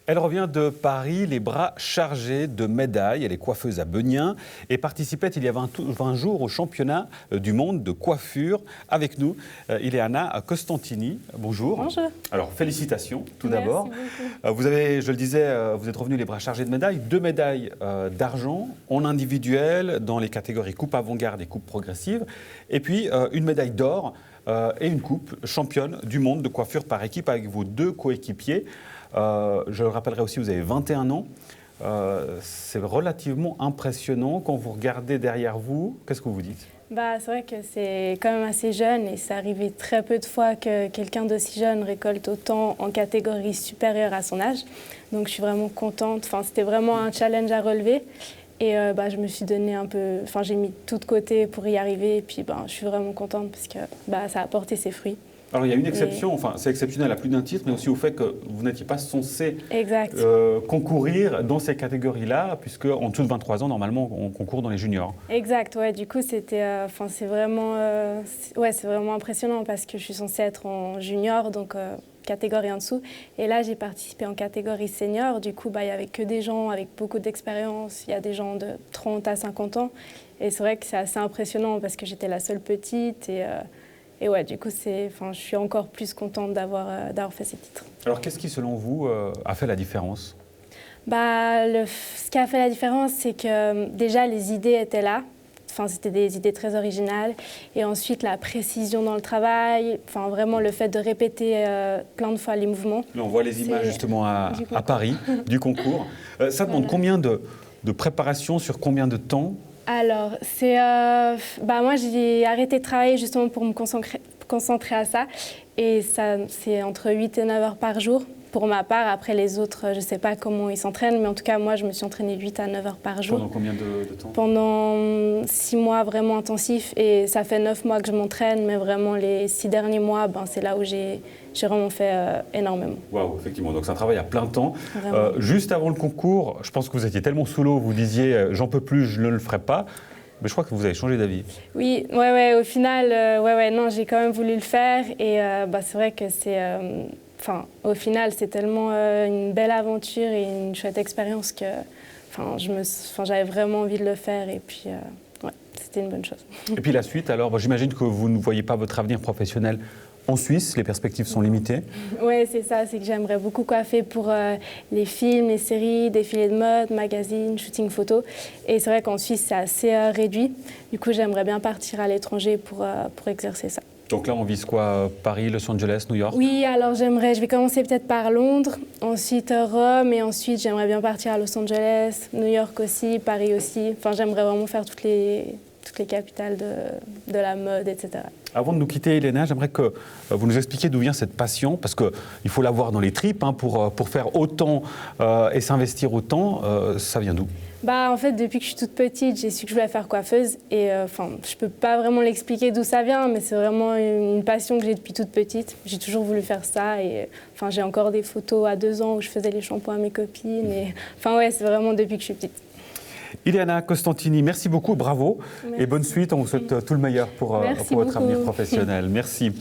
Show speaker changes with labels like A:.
A: Elle revient de Paris, les bras chargés de médailles. Elle est coiffeuse à Beugnin et participait il y a 20 jours au championnat du monde de coiffure. Avec nous, Ileana Costantini. Bonjour.
B: Bonjour.
A: Alors, félicitations tout
B: Merci
A: d'abord.
B: beaucoup.
A: Vous avez, je le disais, vous êtes revenu les bras chargés de médailles. 2 médailles d'argent en individuel dans les catégories coupe avant-garde et coupe progressive. Et puis, une médaille d'or et une coupe championne du monde de coiffure par équipe avec vos 2 coéquipiers. Je le rappellerai aussi, vous avez 21 ans. C'est relativement impressionnant quand vous regardez derrière vous. Qu'est-ce que vous dites ?
B: C'est vrai que c'est quand même assez jeune et c'est arrivé très peu de fois que quelqu'un d'aussi jeune récolte autant en catégorie supérieure à son âge. Donc je suis vraiment contente. C'était vraiment un challenge à relever. Et je me suis donné j'ai mis tout de côté pour y arriver. Et puis je suis vraiment contente parce que ça a porté ses fruits.
A: Alors il y a une exception, c'est exceptionnel à plus d'un titre, mais aussi au fait que vous n'étiez pas censé concourir dans ces catégories-là, puisque en dessous de 23 ans, normalement, on concourt dans les juniors.
B: Exact, ouais. Du coup, c'est vraiment impressionnant parce que je suis censée être en junior, donc catégorie en dessous. Et là, j'ai participé en catégorie senior. Du coup, il n'y avait que des gens avec beaucoup d'expérience. Il y a des gens de 30 à 50 ans. Et c'est vrai que c'est assez impressionnant parce que j'étais la seule petite et ouais, du coup, je suis encore plus contente d'avoir fait ces titres.
A: Alors, qu'est-ce qui, selon vous, a fait la différence ?
B: Ce qui a fait la différence, c'est que déjà, les idées étaient là. C'était des idées très originales. Et ensuite, la précision dans le travail, vraiment le fait de répéter plein de fois les mouvements. Là,
A: on voit les images justement à Paris, du concours. Ça demande combien de préparation sur combien de temps ?
B: Alors, moi, j'ai arrêté de travailler justement pour me concentrer à ça. Et ça, c'est entre 8 et 9 heures par jour. Pour ma part, après les autres, je ne sais pas comment ils s'entraînent, mais en tout cas, moi, je me suis entraînée 8 à 9 heures par jour.
A: Pendant combien de temps ?
B: Pendant 6 mois vraiment intensifs. Et ça fait 9 mois que je m'entraîne, mais vraiment les 6 derniers mois, c'est là où j'ai vraiment fait énormément.
A: Waouh, effectivement. Donc c'est un travail à plein temps. Juste avant le concours, je pense que vous étiez tellement sous l'eau, vous disiez « j'en peux plus, je ne le ferai pas ». Mais je crois que vous avez changé d'avis.
B: Oui, au final, non, j'ai quand même voulu le faire. Et c'est vrai que au final, c'est tellement une belle aventure et une chouette expérience que j'avais vraiment envie de le faire. Et puis, c'était une bonne chose.
A: Et puis la suite, alors, j'imagine que vous ne voyez pas votre avenir professionnel en Suisse, les perspectives sont limitées.
B: Oui, c'est ça, c'est que j'aimerais beaucoup coiffer pour les films, les séries, défilés de mode, magazines, shooting photo. Et c'est vrai qu'en Suisse, c'est assez réduit. Du coup, j'aimerais bien partir à l'étranger pour exercer ça.
A: Donc là, on vise quoi ? Paris, Los Angeles, New York ?
B: Oui, alors je vais commencer peut-être par Londres, ensuite Rome, et ensuite j'aimerais bien partir à Los Angeles, New York aussi, Paris aussi. J'aimerais vraiment faire toutes les capitales de la mode, etc.
A: Avant de nous quitter, Ileana, j'aimerais que vous nous expliquiez d'où vient cette passion, parce qu'il faut l'avoir dans les tripes pour faire autant et s'investir autant. Ça vient d'où ?
B: En fait, depuis que je suis toute petite, j'ai su que je voulais faire coiffeuse. Et je peux pas vraiment l'expliquer d'où ça vient, mais c'est vraiment une passion que j'ai depuis toute petite. J'ai toujours voulu faire ça. Et j'ai encore des photos à 2 ans où je faisais les shampoings à mes copines. Et c'est vraiment depuis que je suis petite.
A: Ileana Costantini, merci beaucoup, bravo. Merci. Et bonne suite. On vous souhaite tout le meilleur pour votre avenir professionnel. Merci.